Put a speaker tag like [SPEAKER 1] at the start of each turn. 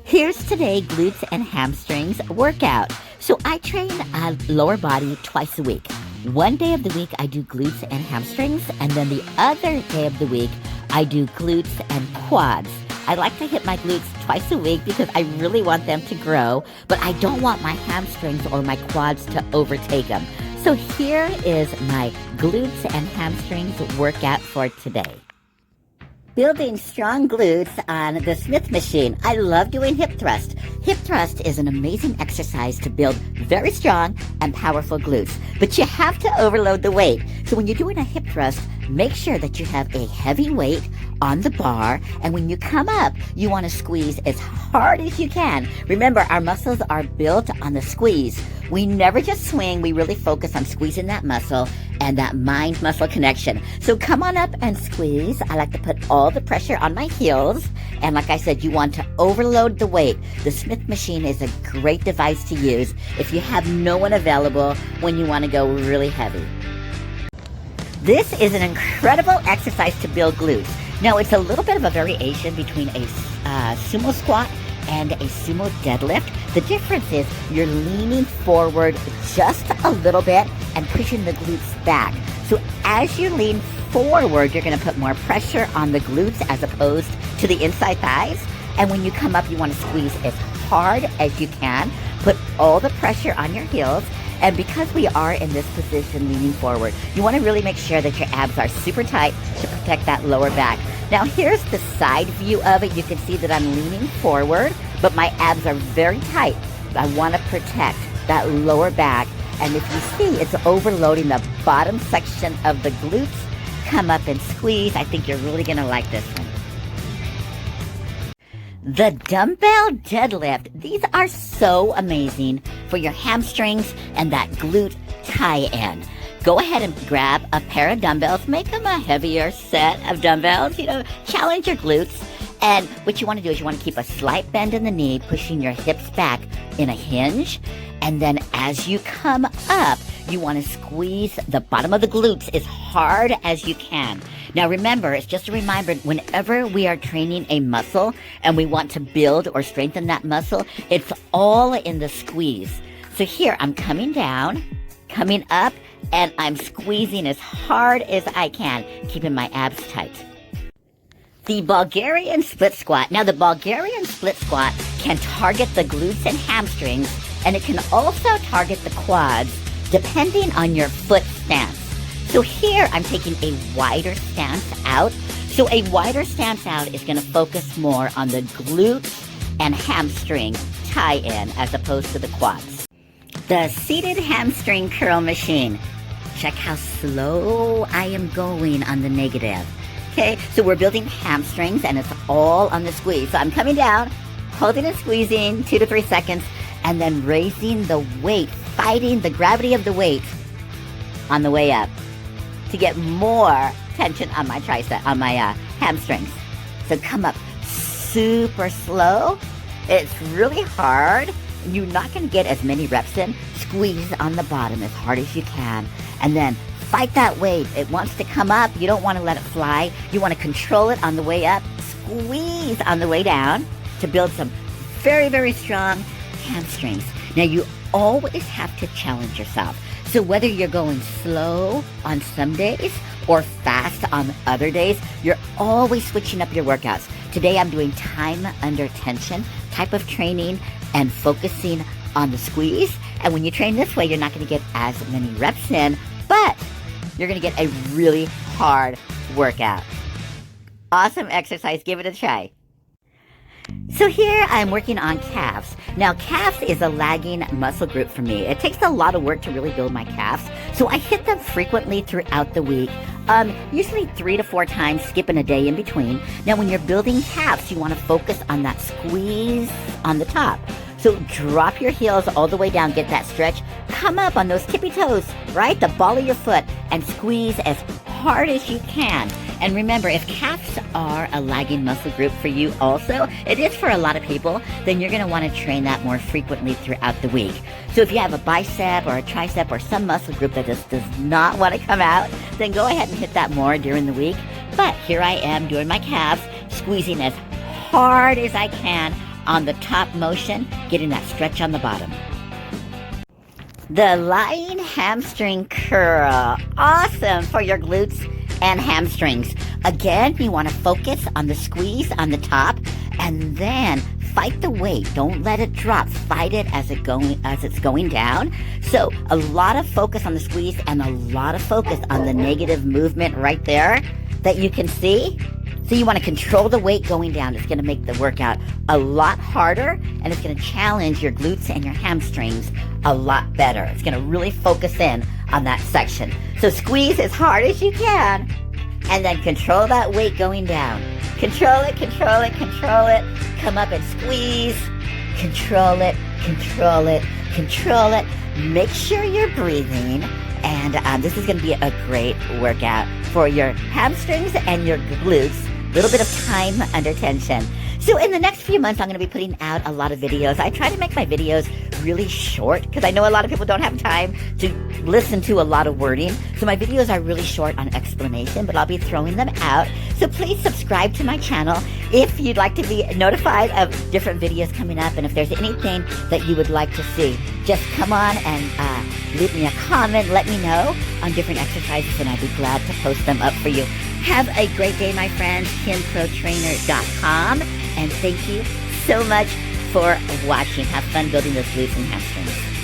[SPEAKER 1] Here's today glutes and hamstrings workout. So I train lower body twice a week. One day of the week I do glutes and hamstrings, and then the other day of the week I do glutes and quads. I like to hit my glutes twice a week because I really want them to grow, but I don't want my hamstrings or my quads to overtake them. So here is my glutes and hamstrings workout for today. Building strong glutes on the Smith machine. I love doing hip thrust. Hip thrust is an amazing exercise to build very strong and powerful glutes, but you have to overload the weight. So when you're doing a hip thrust, make sure that you have a heavy weight on the bar, and when you come up, you want to squeeze as hard as you can. Remember, our muscles are built on the squeeze. We never just swing, we really focus on squeezing that muscle and that mind-muscle connection. So come on up and squeeze. I like to put all the pressure on my heels, and like I said, you want to overload the weight. The Smith machine is a great device to use if you have no one available when you want to go really heavy. This is an incredible exercise to build glutes. Now, it's a little bit of a variation between a sumo squat and a sumo deadlift. The difference is you're leaning forward just a little bit and pushing the glutes back. So as you lean forward, you're going to put more pressure on the glutes as opposed to the inside thighs. And when you come up, you want to squeeze as hard as you can. Put all the pressure on your heels. And because we are in this position leaning forward, you want to really make sure that your abs are super tight to protect that lower back. Now here's the side view of it. You can see that I'm leaning forward, but my abs are very tight. I want to protect that lower back. And if you see, it's overloading the bottom section of the glutes. Come up and squeeze. I think you're really going to like this one. The dumbbell deadlift. These are so amazing for your hamstrings and that glute tie-in. Go ahead and grab a pair of dumbbells. Make them a heavier set of dumbbells. Challenge your glutes. And what you want to do is you want to keep a slight bend in the knee, pushing your hips back in a hinge. And then as you come up, you want to squeeze the bottom of the glutes as hard as you can. Now remember, it's just a reminder, whenever we are training a muscle and we want to build or strengthen that muscle, it's all in the squeeze. So here, I'm coming down, coming up, and I'm squeezing as hard as I can, keeping my abs tight. The Bulgarian split squat. Now the Bulgarian split squat can target the glutes and hamstrings, and it can also target the quads depending on your foot stance. So here I'm taking a wider stance out. So a wider stance out is going to focus more on the glutes and hamstring tie-in as opposed to the quads. The seated hamstring curl machine. Check how slow I am going on the negative. Okay, so we're building hamstrings and it's all on the squeeze. So I'm coming down, holding and squeezing 2 to 3 seconds, and then raising the weight, fighting the gravity of the weight on the way up to get more tension on my tricep, on my hamstrings. So come up super slow. It's really hard. You're not going to get as many reps in. Squeeze on the bottom as hard as you can. And then fight that weight. It wants to come up. You don't want to let it fly. You want to control it on the way up. Squeeze on the way down to build some very, very strong hamstrings. Now you always have to challenge yourself. So whether you're going slow on some days or fast on other days, you're always switching up your workouts. Today I'm doing time under tension type of training and focusing on the squeeze. And when you train this way, you're not going to get as many reps in, but you're going to get a really hard workout. Awesome exercise. Give it a try. So here I'm working on calves. Now calves is a lagging muscle group for me. It takes a lot of work to really build my calves. So I hit them frequently throughout the week, usually 3 to 4 times, skipping a day in between. Now when you're building calves, you want to focus on that squeeze on the top. So drop your heels all the way down, get that stretch. Come up on those tippy toes, right? The ball of your foot, and squeeze as hard as you can. And remember, if calves are a lagging muscle group for you also, it is for a lot of people, then you're going to want to train that more frequently throughout the week. So if you have a bicep or a tricep or some muscle group that just does not want to come out, then go ahead and hit that more during the week. But here I am doing my calves, squeezing as hard as I can on the top motion, getting that stretch on the bottom. The lying hamstring curl. Awesome for your glutes and hamstrings. Again, you want to focus on the squeeze on the top and then fight the weight. Don't let it drop. Fight it as it's going down. So a lot of focus on the squeeze and a lot of focus on the negative movement right there that you can see. So you want to control the weight going down. It's going to make the workout a lot harder, and it's going to challenge your glutes and your hamstrings a lot better. It's going to really focus in on that section. So squeeze as hard as you can, and then control that weight going down. Control it, control it, control it. Come up and squeeze. Control it, control it, control it. Make sure you're breathing. And this is going to be a great workout for your hamstrings and your glutes. A little bit of time under tension. So in the next few months, I'm going to be putting out a lot of videos. I try to make my videos really short because I know a lot of people don't have time to listen to a lot of wording. So my videos are really short on explanation, but I'll be throwing them out. So please subscribe to my channel if you'd like to be notified of different videos coming up. And if there's anything that you would like to see, just come on and leave me a comment. Let me know on different exercises, and I'd be glad to post them up for you. Have a great day, my friends. KimProTrainer.com. And thank you so much for watching. Have fun building those glutes and hamstrings.